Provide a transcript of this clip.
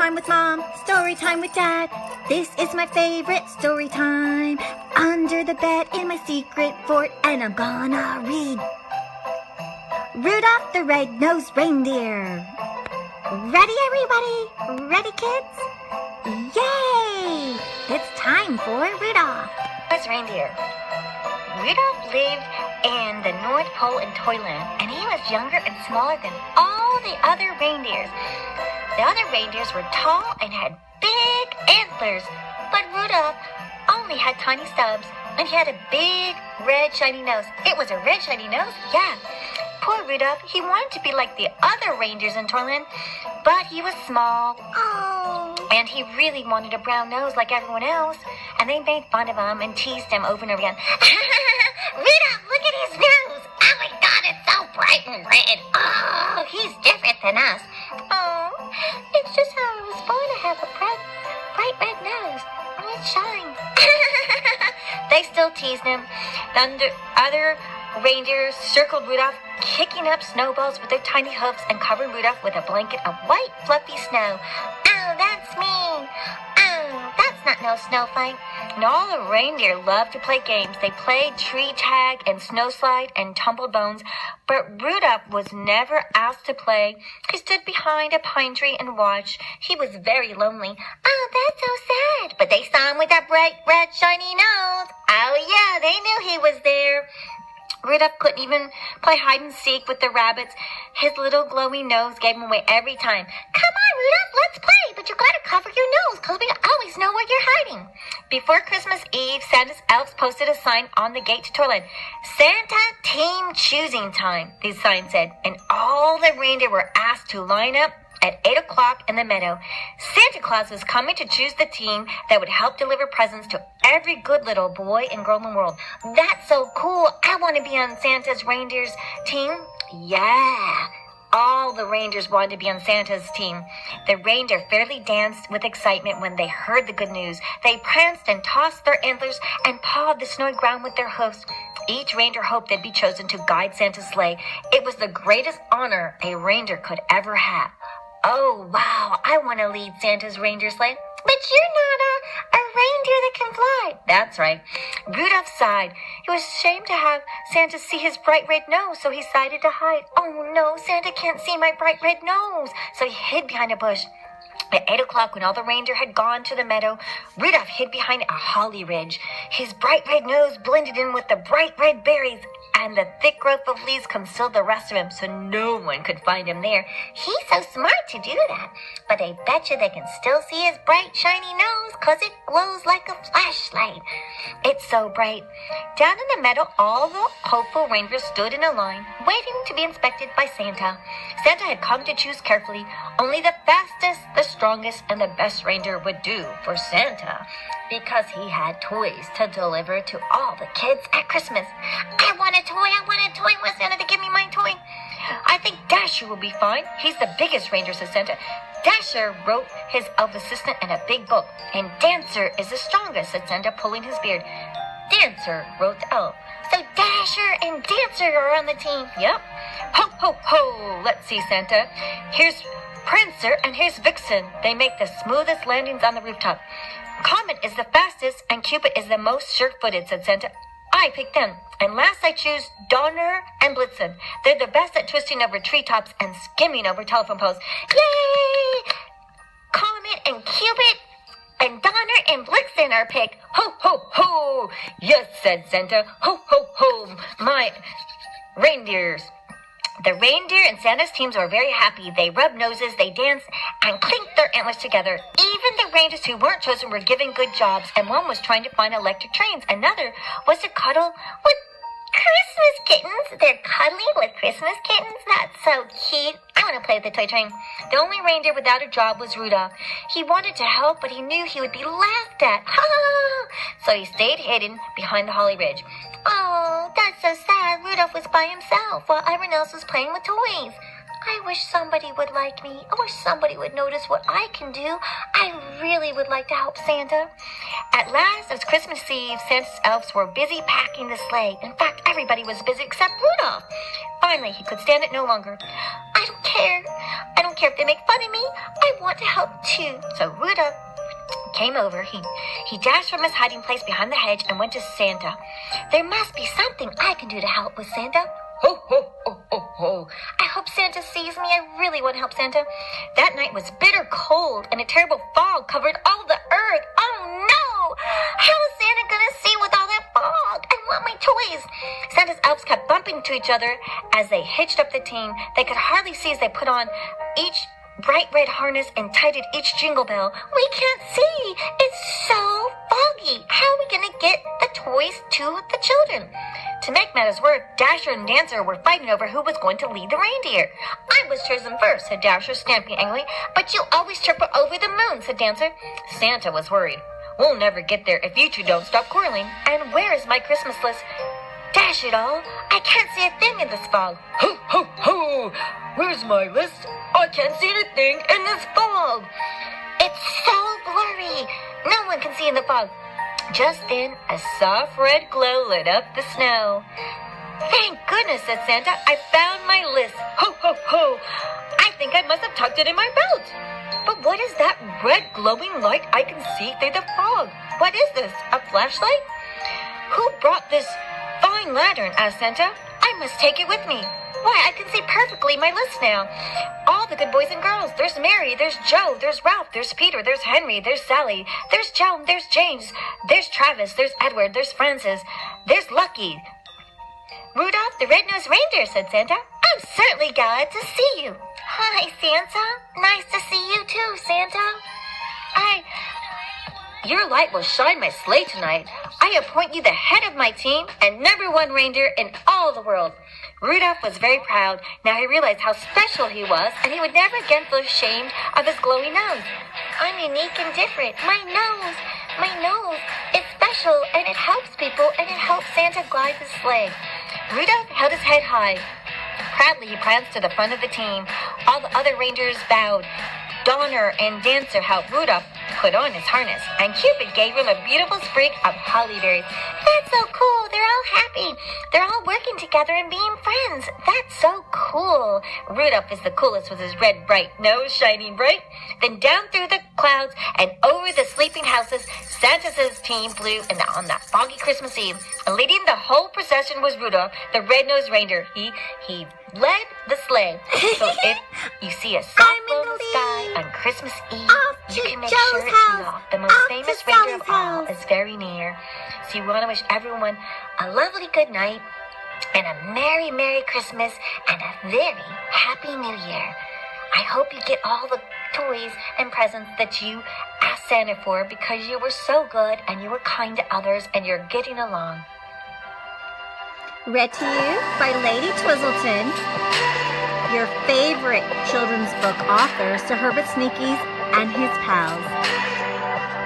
time with Mom, story time with Dad. This is my favorite story time. Under the bed in my secret fort, and I'm gonna read Rudolph the Red-Nosed Reindeer. Ready, everybody? Ready, kids? Yay! It's time for Rudolph. As reindeer. Rudolph lived in the North Pole in Toyland, and he was younger and smaller than all the other reindeers. The other reindeers were tall and had big antlers, but Rudolph only had tiny stubs, and he had a big, red, shiny nose. It was a red, shiny nose? Yeah. Poor Rudolph, he wanted to be like the other reindeers in Toyland, but he was small. Oh. And he really wanted a brown nose like everyone else, and they made fun of him and teased him over and over again. Rudolph, look at his nose. Oh my God, it's so bright and red. Oh, he's different than us. Oh, it's just how I was born to have a bright red nose. And it shines. They still teased him. The other reindeers circled Rudolph, kicking up snowballs with their tiny hoofs and covered Rudolph with a blanket of white, fluffy snow. Oh, that's me. Oh, that's not no snow fight. And all the reindeer loved to play games. They played tree tag and snow slide and tumble bones, but Rudolph was never asked to play. He stood behind a pine tree and watched. He was very lonely. Oh, that's so sad. But they saw him with that bright, red, shiny nose. Oh, yeah, they knew he was there. Rudolph couldn't even play hide and seek with the rabbits. His little glowing nose gave him away every time. Come on, Rudolph, let's play, but you gotta cover your nose, because we always know where you're hiding. Before Christmas Eve, Santa's elves posted a sign on the gate to Toyland. Santa Team Choosing Time, the sign said, and all the reindeer were asked to line up at 8 o'clock in the meadow. Santa Claus was coming to choose the team that would help deliver presents to every good little boy and girl in the world. That's so cool. I want to be on Santa's reindeer's team. Yeah. All the reindeers wanted to be on Santa's team. The reindeer fairly danced with excitement when they heard the good news. They pranced and tossed their antlers and pawed the snowy ground with their hoofs. Each reindeer hoped they'd be chosen to guide Santa's sleigh. It was the greatest honor a reindeer could ever have. Oh, wow, I want to lead Santa's reindeer sleigh. But you're not a reindeer that can fly. That's right. Rudolph sighed. He was ashamed to have Santa see his bright red nose, so he decided to hide. Oh, no, Santa can't see my bright red nose. So he hid behind a bush. At 8 o'clock, when all the reindeer had gone to the meadow, Rudolph hid behind a holly ridge. His bright red nose blended in with the bright red berries, and the thick growth of leaves concealed the rest of him, so no one could find him there. He's so smart to do that. But I bet you they can still see his bright, shiny nose, 'cause it glows like a flashlight. It's so bright. Down in the meadow, all the hopeful reindeer stood in a line, waiting to be inspected by Santa. Santa had come to choose carefully. Only the fastest, the strongest, and the best reindeer would do for Santa, because he had toys to deliver to all the kids at Christmas. I want a toy. Want Santa to give me my toy? I think Dasher will be fine. He's the biggest reindeer, said Santa. Dasher wrote his elf assistant in a big book. And Dancer is the strongest, said Santa, pulling his beard. Dancer, wrote the elf. So Dasher and Dancer are on the team. Yep. Ho, ho, ho. Let's see, Santa. Here's Prancer and here's Vixen. They make the smoothest landings on the rooftop. Comet is the fastest and Cupid is the most sure-footed, said Santa. I picked them. And last I choose Donner and Blitzen. They're the best at twisting over treetops and skimming over telephone poles. Yay! Comet and Cupid and Donner and Blitzen are picked. Ho, ho, ho! Yes, said Santa. Ho, ho, ho! My reindeers. The reindeer and Santa's teams were very happy. They rubbed noses, they danced, and clinked their antlers together. Even the reindeers who weren't chosen were given good jobs, and one was trying to find electric trains. Another was to cuddle with Christmas kittens. They're cuddling with Christmas kittens? That's so cute. I want to play with the toy train. The only reindeer without a job was Rudolph. He wanted to help, but he knew he would be laughed at. Ha! So he stayed hidden behind the holly ridge. Oh, that's so sad. Rudolph was by himself while everyone else was playing with toys. I wish somebody would like me. I wish somebody would notice what I can do. I really would like to help Santa. At last, it was Christmas Eve. Santa's elves were busy packing the sleigh. In fact, everybody was busy except Rudolph. Finally, he could stand it no longer. I don't care care. I don't care if they make fun of me. I want to help too. So Rudolph came over. He dashed from his hiding place behind the hedge and went to Santa. There must be something I can do to help with Santa. Ho, ho, ho, ho, ho. I hope Santa sees me. I really want to help Santa. That night was bitter cold, and a terrible fog covered all the earth. Oh, no! How is Santa going to see with all that fog? I want my toys. Santa's elves kept bumping into each other as they hitched up the team. They could hardly see as they put on each bright red harness and tightened each jingle bell. We can't see. It's so foggy. How are we going to get the toys to the children? To make matters worse, Dasher and Dancer were fighting over who was going to lead the reindeer. I was chosen first, said Dasher, stamping angrily. But you always trip over the moon, said Dancer. Santa was worried. We'll never get there if you two don't stop quarreling. And where is my Christmas list? Dash it all, I can't see a thing in this fog. Ho, ho, ho! Where's my list? I can't see anything in this fog. It's so blurry. No one can see in the fog. Just then, a soft red glow lit up the snow. Thank goodness, said Santa. I found my list. Ho, ho, ho. I think I must have tucked it in my belt. But what is that red glowing light I can see through the fog? What is this, a flashlight? Who brought this fine lantern? Asked Santa. I must take it with me. Why, I can see perfectly my list now. All the good boys and girls. There's Mary, there's Joe, there's Ralph, there's Peter, there's Henry, there's Sally, there's Joan, there's James, there's Travis, there's Edward, there's Francis, there's Lucky. Rudolph the red-nosed reindeer, said Santa. I'm certainly glad to see you. Hi, Santa. Nice to see you too, Santa. Your light will shine my sleigh tonight. I appoint you the head of my team and #1 reindeer in all the world. Rudolph was very proud. Now he realized how special he was, and he would never again feel ashamed of his glowing nose. I'm unique and different. My nose is special, and it helps people, and it helps Santa glide his sleigh. Rudolph held his head high. Proudly he pranced to the front of the team. All the other reindeers bowed. Donner and Dancer helped Rudolph put on his harness, and Cupid gave him a beautiful sprig of holly berries. That's so cool. They're all happy. They're all working together and being friends. That's so cool. Rudolph is the coolest with his red, bright nose shining bright. Then down through the clouds and over the sleeping houses, Santa's team flew on that foggy Christmas Eve. Leading the whole procession was Rudolph, the red-nosed reindeer. He led the sleigh. So if you see a soft glow in the sky on Christmas Eve, you can make sure it's Rudolph, the most famous reindeer of all, is very near. So you want to wish everyone a lovely good night and a Merry, Merry Christmas and a very Happy New Year. I hope you get all the toys and presents that you asked Santa for because you were so good and you were kind to others and you're getting along. Read to you by Lady Twizzleton, your favorite children's book author, Sir Herbert Sneakies and his pals.